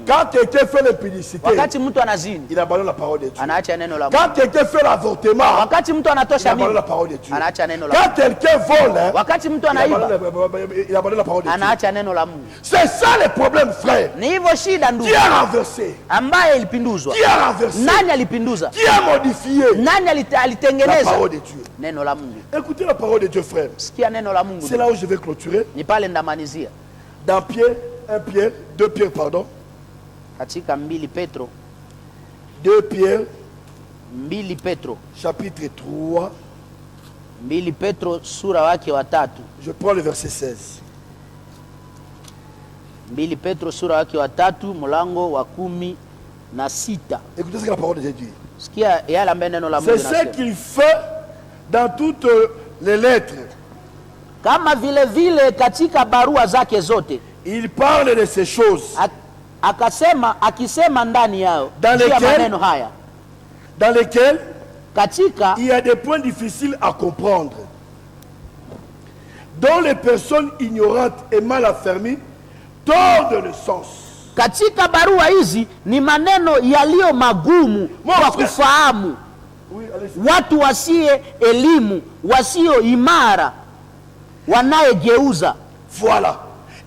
Quand quelqu'un fait l'impudicité, il abandonne la parole de Dieu. Quand quelqu'un fait l'avortement, il abandonne la parole de Dieu. Quand quelqu'un vole, il abandonne la parole de Dieu. C'est ça le problème, frère. Qui a renversé? Qui a renversé? Qui a modifié la parole de Dieu? Écoutez la parole de Dieu, frère. C'est là où je vais clôturer. Dans Pierre, 2 Pierre, pardon. 2 Pierre, chapitre 3. Je prends le verset 16. 2 Petro sura wake wa 3 mlango wa 16. Écoutez ce que la parole de Dieu dit. C'est ce qu'il fait dans toutes les lettres. Kama vile vile katika barua zake zote. Il parle de ces choses. Akisema ndani yao. Dans lesquels katika il y a des points difficiles à comprendre, dont les personnes ignorantes et mal affermies tordent le sens. Katika barua hizi ni maneno yaliyo magumu kwa kufahamu. Watu wasie elimu, wasio imara, wanayegeuza. Voilà.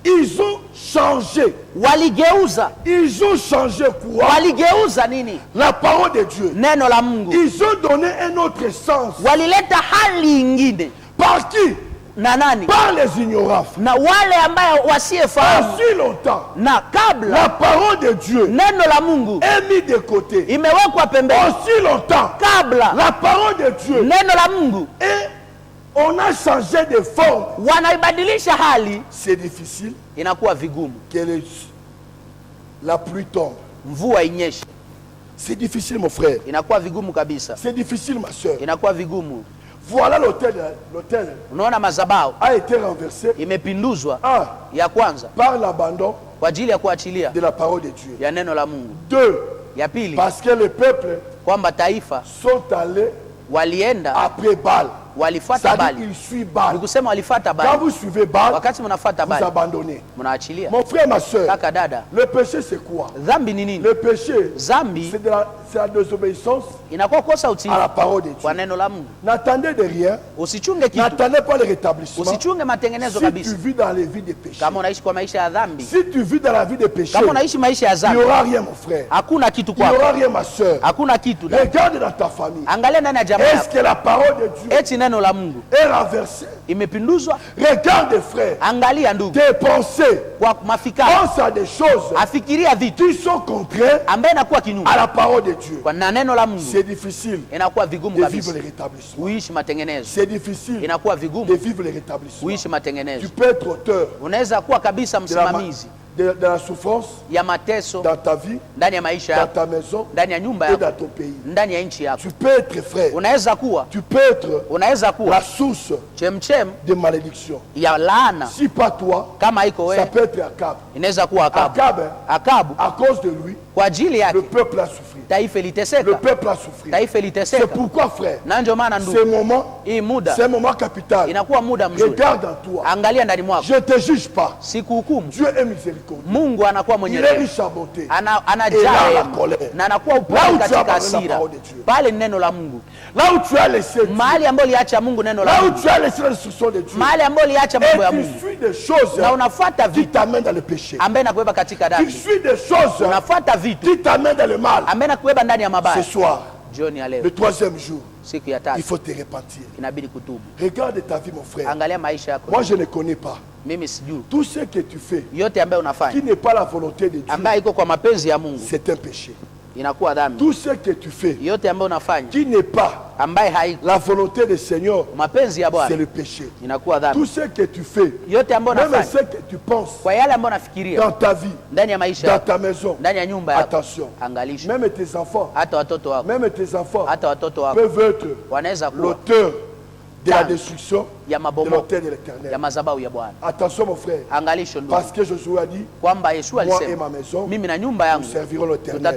Ils ont changé. Waligeuza. Ils ont changé quoi? Waligeuza nini? La parole de Dieu. Neno la Mungu. Ils ont donné un autre sens. Walileta hali ingine. Par qui? Na nani? Par les ignorants. Na wale ambayo wasiefahamu. Aussi longtemps. Na kabla la parole de Dieu. Neno la Mungu est mis de côté. Imewekwa pembeni. Aussi longtemps. Kabla la parole de Dieu. Neno la Mungu. Et on a changé de forme. Wanaibadilisha hali. C'est difficile. Inakuwa vigumu. Que la pluie tombe. Mvua inyeshe. C'est difficile, mon frère. Inakuwa vigumu kabisa. C'est difficile, ma soeur. Inakuwa vigumu. Voilà l'autel. Unaona mazabao a été renversé. Imepinduzwa. Ya kwanza. Par l'abandon. Kwa ajili ya kuachilia. De la parole de Dieu. Ya neno la Mungu. 2. Ya pili. Parce que le peuple. Kwamba taifa. Sont allés. Walienda. Après Baal. Walifuata Baali. Il suit Baal. Nikusema walifuata Baali. Quand vous suivez Baal, wakati mnafuata Baali, vous abandonnez. Mnaachilia. Mon frère, ma soeur, kaka dada, le péché c'est quoi? Dhambi ni nini? Le péché, Dhambi c'est la désobéissance inakuwa kosa utii à la parole de Dieu. Kwa neno la Mungu. N'attendez de rien. Usichunge kitu. N'attendez pas le rétablissement. Usichunge matengenezo kabisa. Si tu vis dans les vies de péché. Kama unaishi kwa maisha ya dhambi. Si tu vis dans la vie de péché. Kama unaishi maisha ya dhambi. Il n'y aura rien, mon frère. Hakuna kitu kwako. Il n'y aura rien, ma soeur. Hakuna kitu. Regarde dans ta famille. Angalia ndani ya jamaa. Est-ce que la parole de Dieu eti neno la Mungu est renversée? Imepinduzwa. Regarde, frère. Angalia ndugu. Tes pensées. Kwa mafikiri. Pense à des choses. Afikiria vitu qui sont contraires ambaye inakuwa kinyume à la parole de Dieu. Kwa neno la Mungu. C'est difficile. Inakuwa vigumu de kabisa. vivre le rétablissement. Uishi matengenezo. C'est difficile. Inakuwa vigumu de vivre le rétablissement. Uishi matengenezo. Tu peux être auteur. Unaweza kuwa kabisa msimamizi de la souffrance ya mateso dans ta vie, ndani ya maisha dans yako, ta maison, ndani ya nyumba et yako, dans ton pays. ndani ya nchi yako. Tu peux être, frère. Unaweza kuwa. Tu peux être la source de malédiction. Ya laana. Si pas toi, kama iko wewe, ça peut être Akab. Inaweza kuwa Akabu. Akabu, à cause de lui, kwa ajili yake, le peuple a souffert. Taifa liteseka. Le peuple a souffert. Taifa liteseka. C'est pourquoi, frère, na ndio maana ndugu, ce moment, hii muda, c'est un moment capital. Inakuwa muda mzuri. Regarde en toi. Angalia ndani mwako. Je te juge pas. Sikuhukumu. Dieu est miséricordieux. Mungu anakuwa mwenye rehema. Il est riche à bonté. Anajaa na anakuwa upole katika hasira. Pale neno la Mungu. Là où tu as laissé Dieu. Mahali ambapo uliacha Mungu neno la Mungu. Mungu. Là où tu as laissé l'instruction de Dieu. Mahali ambapo uliacha mambo ya Mungu. Tu suis des choses na unafuata vitu qui t'amènent dans le péché. Ambaye nakubeba katika dhambi. Tu suis des choses unafuata vitu qui t'amènent dans le mal. Ambaye nakubeba ndani ya mabaya. Ce soir, jioni ya leo, le 3e jour, siku ya tatu, il faut te repentir. Inabidi kutubu. Regarde ta vie, mon frère. Angalia maisha yako. Moi, je ne connais pas. Mimi sijui. Tout ce que tu fais, yote ambayo unafanya, qui n'est pas la volonté de Dieu, ambayo iko kwa mapenzi ya Mungu, c'est un péché. Inakuwa dhambi. Tout ce que tu fais, yote ambayo unafanya, qui n'est pas ambaye haiko la volonté du Seigneur, mapenzi ya Bwana, c'est le péché. Inakuwa dhambi. Tout ce que tu fais, yote ambayo unafanya, même ce que tu penses, kwa yale ambayo unafikiria dans ta vie, ndani ya maisha, dans ta maison, ndani ya nyumba yako, attention. Angalisha. Même tes enfants, hata watoto wako, même tes enfants, hata watoto wako peuvent être wanaweza kuwa l'auteur de la destruction de l'autel de l'Éternel. Attention mon frère, parce que Josué a dit, moi et ma maison, nous servirons l'Éternel.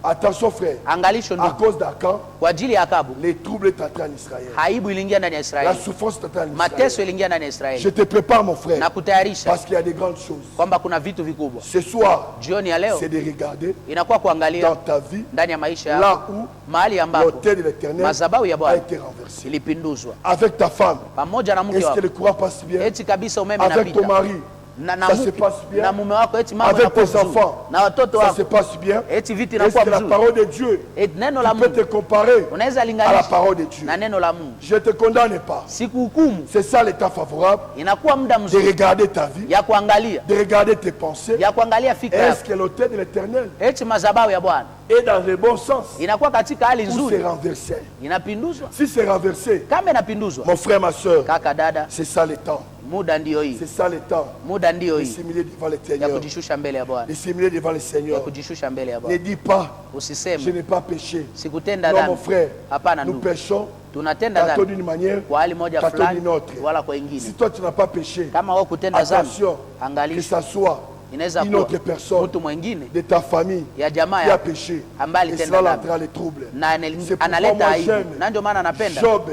Attention frère, à cause d'Akan, les troubles étaient entrés en Israël. La souffrance est entrée en Israël. Je te prépare mon frère, parce qu'il y a des grandes choses. Ce soir, c'est de regarder dans ta vie, là où l'autel de l'Éternel a été renversé. Avec ta femme, est-ce que le courant passe bien? Avec ton mari, ça se passe bien? Avec tes enfants, ça se passe bien? Est-ce que la parole de Dieu, tu peux te comparer à la parole de Dieu? Je ne te condamne pas. C'est ça l'état favorable de regarder ta vie, de regarder tes pensées. Est-ce que l'autel de l'Éternel est dans le bon sens ou c'est renversé? Si c'est renversé, mon frère, ma soeur, c'est ça le temps. C'est ça le temps. De s'humilier devant l'Éternel. De s'humilier devant le Seigneur. Ne dis pas, je n'ai pas péché. Non mon frère, nous péchons tantôt d'une manière, tantôt d'une autre. Si toi tu n'as pas péché, attention, que ça soit une autre personne de ta famille qui a péché, et cela l'entraînera les troubles. C'est pourquoi moi j'aime Job.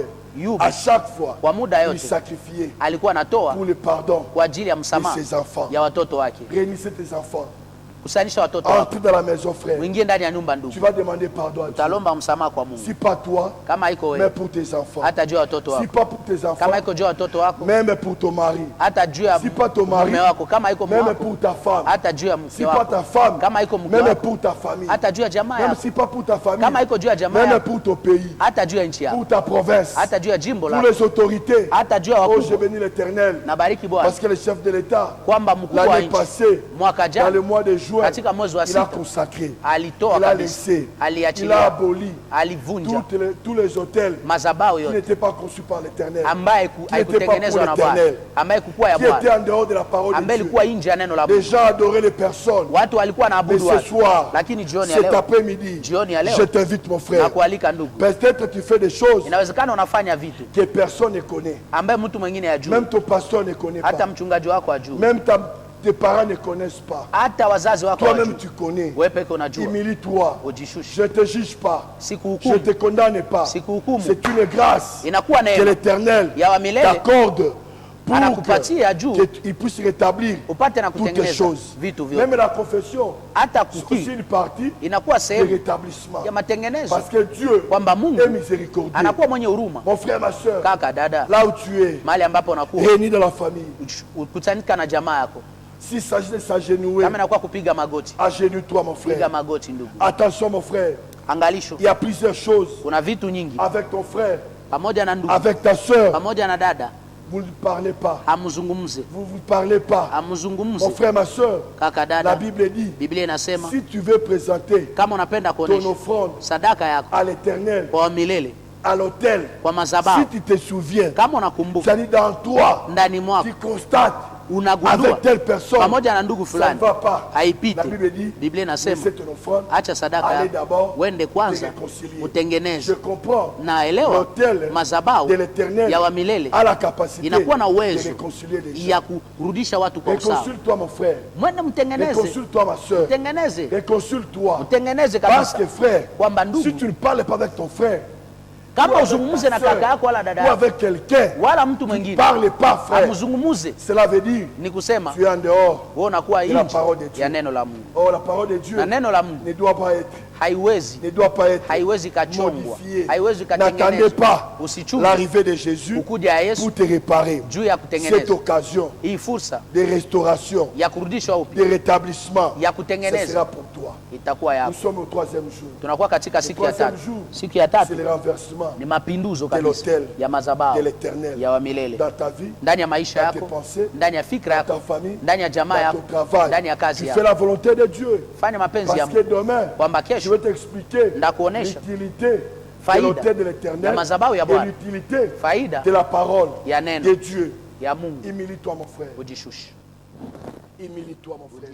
À chaque fois, il sacrifiait pour le pardon de ses enfants. Réunissez tes enfants. Entre dans la maison, frère. Tu vas demander pardon à Dieu. Si pas toi, mais pour tes enfants. Si pas pour tes enfants, même pour ton mari. Si pas ton mari, même pour ta femme. Si pas ta femme, même pour ta famille. Même si pas pour ta famille, même pour ton pays. Pour ta province. Pour les autorités. Oh, je bénis l'Éternel. Parce que le chef de l'État, l'année passée, dans le mois de juin, il a consacré, il a laissé, il a aboli tous les hôtels qui n'étaient pas conçus par l'Éternel, qui n'étaient pas pour l'Éternel, qui étaient en dehors de la parole de Dieu. Les gens adoraient les personnes. Mais ce soir, cet après-midi, je t'invite mon frère. Peut-être tu fais des choses que personne ne connaît. Même ton pasteur ne connaît pas. Même tes parents ne connaissent pas. Toi-même tu connais. Humilie-toi. Je ne te juge pas. Je ne te condamne pas. C'est une grâce que l'Éternel t'accorde pour qu'il puisse rétablir toutes les choses. Même la confession, c'est aussi une partie de rétablissement. Parce que Dieu est miséricordieux. Mon frère, ma soeur, là où tu es, réunis dans la famille. S'il s'agit de s'agenouiller, agenouille-toi mon frère. Attention mon frère, il y a plusieurs choses avec ton frère, avec ta soeur. Vous ne parlez pas. Vous ne parlez pas. Mon frère, ma soeur, la Bible dit, si tu veux présenter ton offrande à l'Éternel, à l'autel, si tu te souviens, c'est-à-dire dans toi, tu constates avec telle personne, ça ne va pas. La Bible dit, laissez ton offrande, allez d'abord te réconcilier. Je comprends, l'autel de l'Éternel a la capacité de réconcilier les gens. Réconcilie-toi mon frère, réconcilie-toi ma soeur, réconcilie-toi. Parce que frère, si tu ne parles pas avec ton frère, ou avec quelqu'un qui ne parle pas frère, cela veut dire tu es en dehors de la parole de Dieu. Oh, la parole de Dieu ne doit pas être modifiée. N'attendez pas l'arrivée de Jésus pour te réparer. Cette occasion de restauration, de rétablissement, ce sera pour toi. Nous sommes au troisième jour. Le troisième jour, c'est le renversement de l'autel de l'Éternel dans ta vie, dans tes pensées, dans ta famille, dans ton travail. Tu fais la volonté de Dieu. Parce que demain, je vais t'expliquer l'utilité de l'autel de l'Éternel et l'utilité de la parole de Dieu. Humilie-toi mon frère. Humilie-toi mon frère.